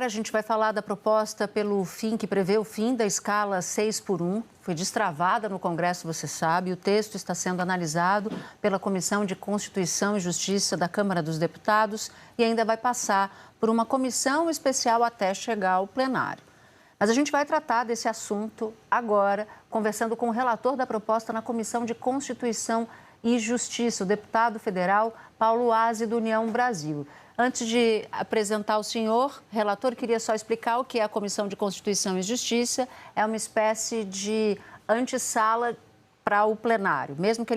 A gente vai falar da proposta pelo fim, que prevê o fim da escala 6x1. Foi destravada no Congresso, você sabe. O texto está sendo analisado pela Comissão de Constituição e Justiça da Câmara dos Deputados e ainda vai passar por uma comissão especial até chegar ao plenário. Mas a gente vai tratar desse assunto agora, conversando com o relator da proposta na Comissão de Constituição e Justiça, o deputado federal Paulo Aze, do União Brasil. Antes de apresentar o senhor, relator, queria só explicar o que é a Comissão de Constituição e Justiça. É uma espécie de antessala para o plenário, mesmo que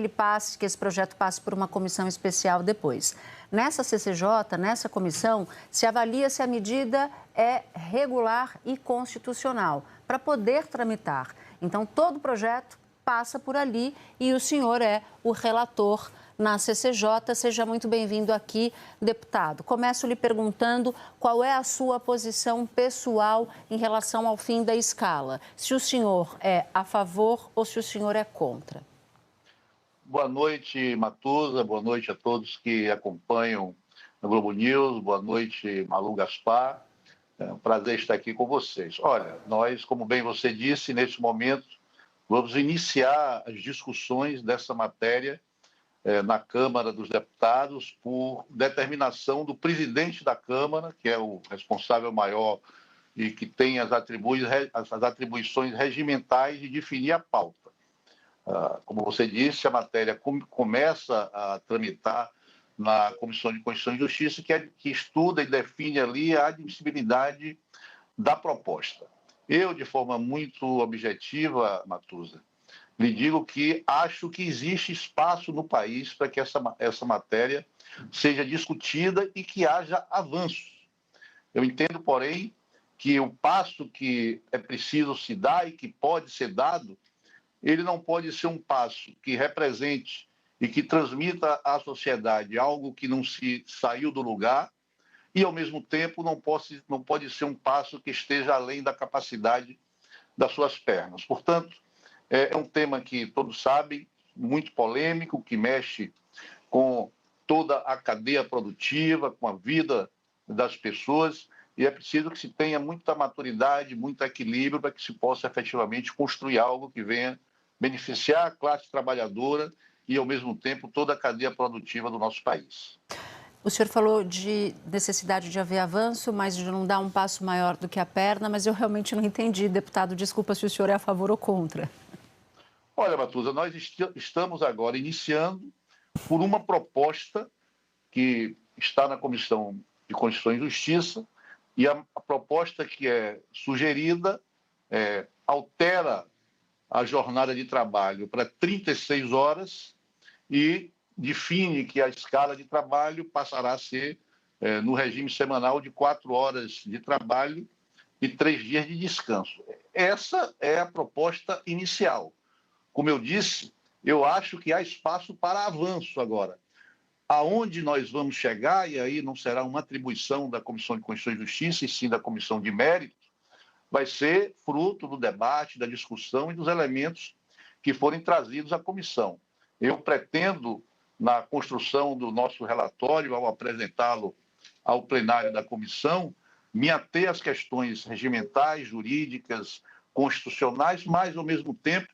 esse projeto passe por uma comissão especial depois. Nessa CCJ, nessa comissão, se avalia se a medida é regular e constitucional para poder tramitar. Então, todo o projeto passa por ali e o senhor é o relator na CCJ. Seja muito bem-vindo aqui, deputado. Começo lhe perguntando qual é a sua posição pessoal em relação ao fim da escala. Se o senhor é a favor ou se o senhor é contra. Boa noite, Matuza. Boa noite a todos que acompanham no Globo News. Boa noite, Malu Gaspar. É um prazer estar aqui com vocês. Olha, nós, como bem você disse, nesse momento, vamos iniciar as discussões dessa matéria na Câmara dos Deputados por determinação do presidente da Câmara, que é o responsável maior e que tem as atribuições regimentais de definir a pauta. Como você disse, a matéria começa a tramitar na Comissão de Constituição e Justiça, que estuda e define ali a admissibilidade da proposta. Eu, de forma muito objetiva, Matuza, lhe digo que acho que existe espaço no país para que essa matéria seja discutida e que haja avanços. Eu entendo, porém, que o passo que é preciso se dar e que pode ser dado, ele não pode ser um passo que represente e que transmita à sociedade algo que não se saiu do lugar e, ao mesmo tempo, não pode ser um passo que esteja além da capacidade das suas pernas. Portanto, é um tema que todos sabem, muito polêmico, que mexe com toda a cadeia produtiva, com a vida das pessoas, e é preciso que se tenha muita maturidade, muito equilíbrio para que se possa efetivamente construir algo que venha beneficiar a classe trabalhadora e, ao mesmo tempo, toda a cadeia produtiva do nosso país. O senhor falou de necessidade de haver avanço, mas de não dar um passo maior do que a perna, mas eu realmente não entendi, deputado. Desculpa se o senhor é a favor ou contra. Olha, Matuza, nós estamos agora iniciando por uma proposta que está na Comissão de Constituição e Justiça, e a proposta que é sugerida altera a jornada de trabalho para 36 horas e define que a escala de trabalho passará a ser, no regime semanal, de 4 horas de trabalho e 3 dias de descanso. Essa é a proposta inicial. Como eu disse, eu acho que há espaço para avanço agora. Aonde nós vamos chegar, e aí não será uma atribuição da Comissão de Constituição e Justiça, e sim da Comissão de Mérito, vai ser fruto do debate, da discussão e dos elementos que forem trazidos à comissão. Eu pretendo, na construção do nosso relatório, ao apresentá-lo ao plenário da comissão, me ater às questões regimentais, jurídicas, constitucionais, mas, ao mesmo tempo,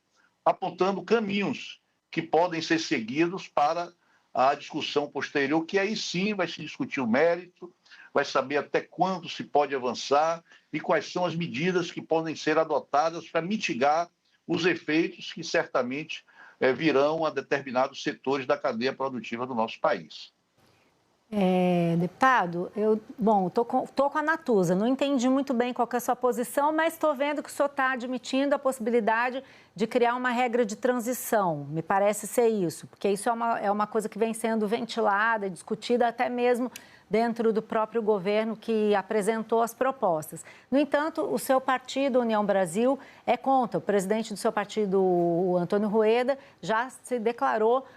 apontando caminhos que podem ser seguidos para a discussão posterior, que aí sim vai se discutir o mérito, vai saber até quando se pode avançar e quais são as medidas que podem ser adotadas para mitigar os efeitos que certamente virão a determinados setores da cadeia produtiva do nosso país. Deputado, estou com a Natuza, não entendi muito bem qual que é a sua posição, mas estou vendo que o senhor está admitindo a possibilidade de criar uma regra de transição, me parece ser isso, porque isso é uma coisa que vem sendo ventilada, discutida até mesmo dentro do próprio governo que apresentou as propostas. No entanto, o seu partido, União Brasil, é contra. O presidente do seu partido, o Antônio Rueda, já se declarou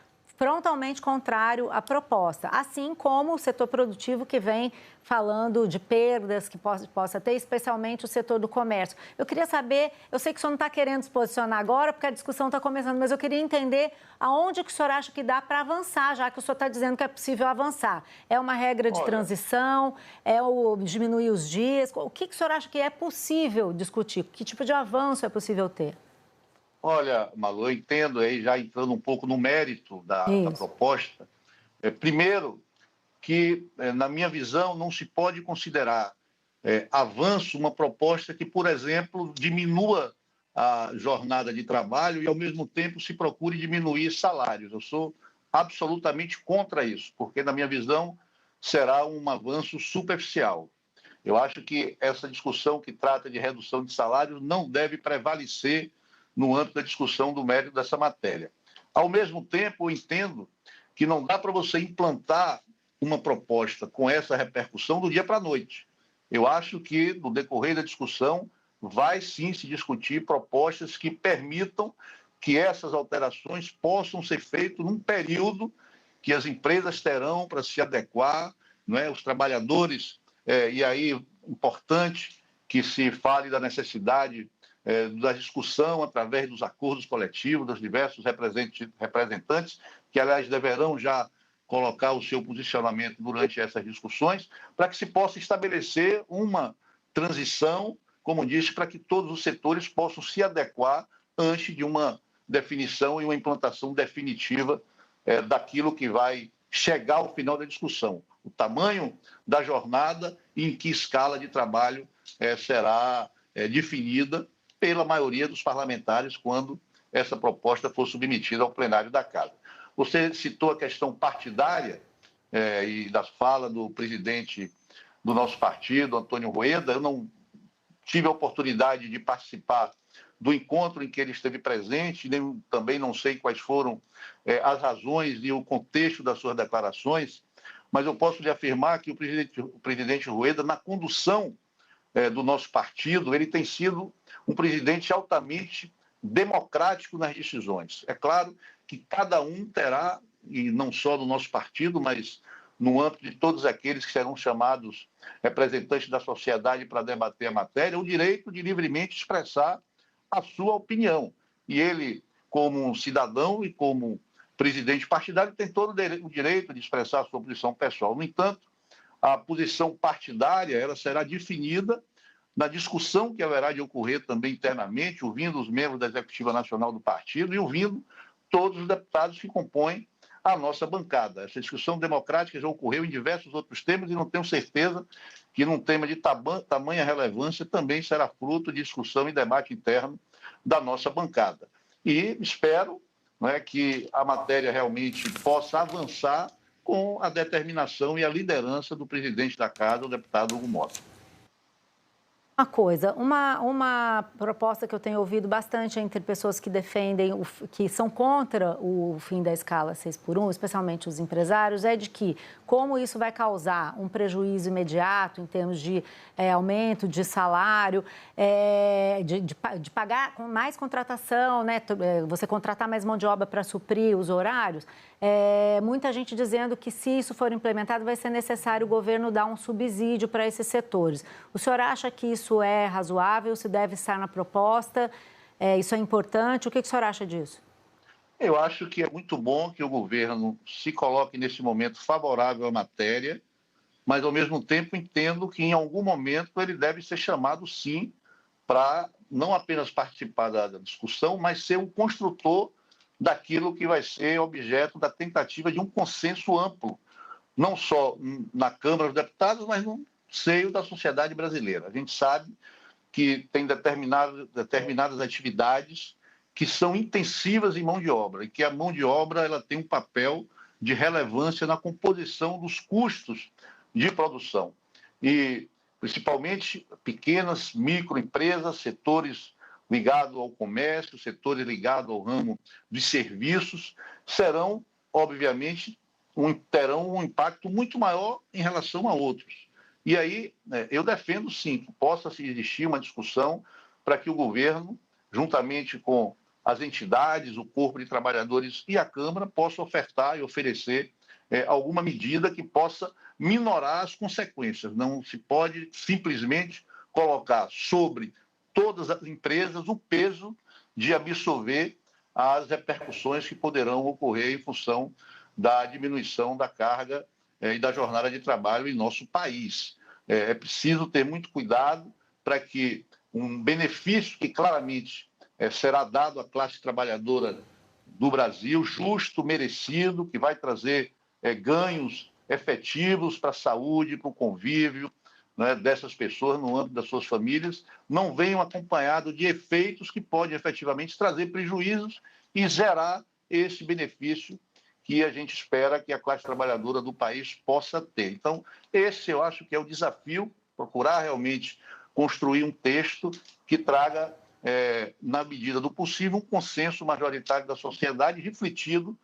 frontalmente contrário à proposta, assim como o setor produtivo que vem falando de perdas que possa ter, especialmente o setor do comércio. Eu queria saber, eu sei que o senhor não está querendo se posicionar agora, porque a discussão está começando, mas eu queria entender aonde que o senhor acha que dá para avançar, já que o senhor está dizendo que é possível avançar. É uma regra de transição? É o diminuir os dias? O que o senhor acha que é possível discutir? Que tipo de avanço é possível ter? Olha, Malu, eu entendo aí, já entrando um pouco no mérito da proposta. Primeiro, que, na minha visão, não se pode considerar avanço uma proposta que, por exemplo, diminua a jornada de trabalho e, ao mesmo tempo, se procure diminuir salários. Eu sou absolutamente contra isso, porque, na minha visão, será um avanço superficial. Eu acho que essa discussão que trata de redução de salários não deve prevalecer no âmbito da discussão do mérito dessa matéria. Ao mesmo tempo, eu entendo que não dá para você implantar uma proposta com essa repercussão do dia para a noite. Eu acho que, no decorrer da discussão, vai sim se discutir propostas que permitam que essas alterações possam ser feitas num período que as empresas terão para se adequar, não é? Os trabalhadores, e aí importante que se fale da necessidade da discussão através dos acordos coletivos, dos diversos representantes, que, aliás, deverão já colocar o seu posicionamento durante essas discussões, para que se possa estabelecer uma transição, como disse, para que todos os setores possam se adequar antes de uma definição e uma implantação definitiva daquilo que vai chegar ao final da discussão. O tamanho da jornada e em que escala de trabalho será definida pela maioria dos parlamentares quando essa proposta for submetida ao plenário da Casa. Você citou a questão partidária e da fala do presidente do nosso partido, Antônio Rueda. Eu não tive a oportunidade de participar do encontro em que ele esteve presente, nem, também não sei quais foram as razões e o contexto das suas declarações, mas eu posso lhe afirmar que o presidente Rueda, na condução do nosso partido, ele tem sido um presidente altamente democrático nas decisões. É claro que cada um terá, e não só do nosso partido, mas no âmbito de todos aqueles que serão chamados representantes da sociedade para debater a matéria, o direito de livremente expressar a sua opinião. E ele, como um cidadão e como presidente partidário, tem todo o direito de expressar a sua posição pessoal. No entanto, a posição partidária ela será definida na discussão que haverá de ocorrer também internamente, ouvindo os membros da Executiva Nacional do partido e ouvindo todos os deputados que compõem a nossa bancada. Essa discussão democrática já ocorreu em diversos outros temas e não tenho certeza que num tema de tamanha relevância também será fruto de discussão e debate interno da nossa bancada. E espero, não é, que a matéria realmente possa avançar com a determinação e a liderança do presidente da Casa, o deputado Hugo Mota. Uma coisa, uma proposta que eu tenho ouvido bastante entre pessoas que defendem, que são contra o fim da escala 6x1, especialmente os empresários, é de que, como isso vai causar um prejuízo imediato em termos de aumento de salário, de pagar com mais contratação, né, você contratar mais mão de obra para suprir os horários, muita gente dizendo que se isso for implementado vai ser necessário o governo dar um subsídio para esses setores. O senhor acha que isso é razoável, se deve estar na proposta, isso é importante? O que o senhor acha disso? Eu acho que é muito bom que o governo se coloque nesse momento favorável à matéria, mas ao mesmo tempo entendo que em algum momento ele deve ser chamado sim para não apenas participar da discussão, mas ser um construtor daquilo que vai ser objeto da tentativa de um consenso amplo, não só na Câmara dos Deputados, mas no seio da sociedade brasileira. A gente sabe que tem determinadas atividades que são intensivas em mão de obra e que a mão de obra ela tem um papel de relevância na composição dos custos de produção. E, principalmente, pequenas, microempresas, setores ligados ao comércio, setores ligados ao ramo de serviços, serão, obviamente, terão um impacto muito maior em relação a outros. E aí, eu defendo, sim, que possa existir uma discussão para que o governo, juntamente com as entidades, o corpo de trabalhadores e a Câmara possam ofertar e oferecer alguma medida que possa minorar as consequências. Não se pode simplesmente colocar sobre todas as empresas o peso de absorver as repercussões que poderão ocorrer em função da diminuição da carga e da jornada de trabalho em nosso país. É preciso ter muito cuidado para que um benefício que claramente será dado à classe trabalhadora do Brasil, justo, merecido, que vai trazer ganhos efetivos para a saúde, para o convívio, né, dessas pessoas no âmbito das suas famílias, não venham acompanhados de efeitos que podem efetivamente trazer prejuízos e zerar esse benefício que a gente espera que a classe trabalhadora do país possa ter. Então, esse eu acho que é o desafio, procurar realmente construir um texto que traga, na medida do possível, um consenso majoritário da sociedade refletido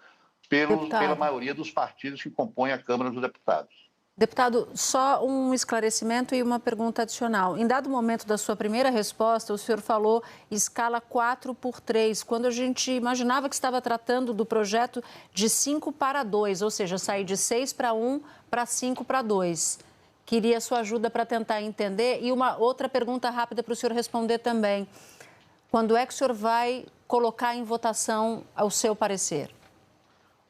pela maioria dos partidos que compõem a Câmara dos Deputados. Deputado, só um esclarecimento e uma pergunta adicional. Em dado momento da sua primeira resposta, o senhor falou escala 4x3, quando a gente imaginava que estava tratando do projeto de 5-2, ou seja, sair de 6-1 para 5-2. Queria a sua ajuda para tentar entender. E uma outra pergunta rápida para o senhor responder também. Quando é que o senhor vai colocar em votação o seu parecer?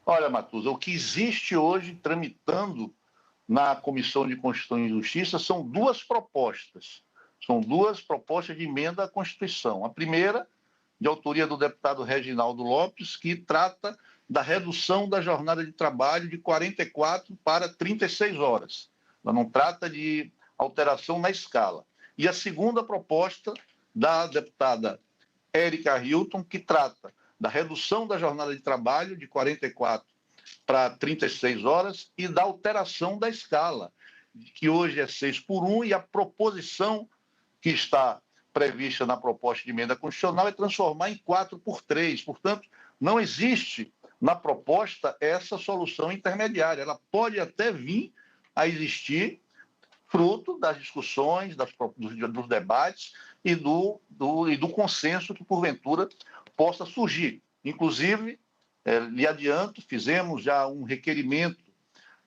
Olha, Matuza, o que existe hoje tramitando na Comissão de Constituição e Justiça são duas propostas. São duas propostas de emenda à Constituição. A primeira, de autoria do deputado Reginaldo Lopes, que trata da redução da jornada de trabalho de 44 para 36 horas. Ela não trata de alteração na escala. E a segunda proposta da deputada Érica Hilton, que trata da redução da jornada de trabalho de 44 para 36 horas e da alteração da escala, que hoje é 6-1, e a proposição que está prevista na proposta de emenda constitucional é transformar em 4x3. Portanto, não existe na proposta essa solução intermediária. Ela pode até vir a existir fruto das discussões, dos debates e do consenso que, porventura, possa surgir. Inclusive, lhe adianto, fizemos já um requerimento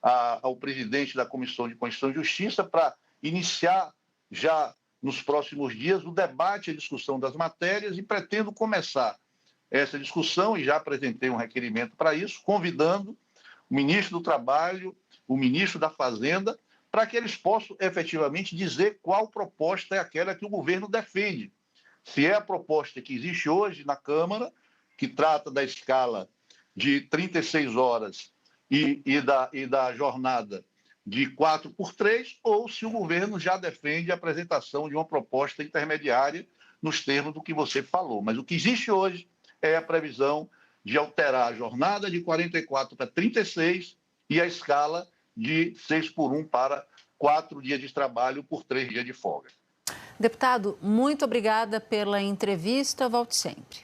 ao presidente da Comissão de Constituição e Justiça para iniciar já nos próximos dias o debate e a discussão das matérias, e pretendo começar essa discussão, e já apresentei um requerimento para isso, convidando o ministro do Trabalho, o ministro da Fazenda, para que eles possam efetivamente dizer qual proposta é aquela que o governo defende. Se é a proposta que existe hoje na Câmara, que trata da escala de 36 horas e da jornada de 4x3, ou se o governo já defende a apresentação de uma proposta intermediária nos termos do que você falou. Mas o que existe hoje é a previsão de alterar a jornada de 44 para 36 e a escala de 6-1 para 4 dias de trabalho por 3 dias de folga. Deputado, muito obrigada pela entrevista. Volte sempre.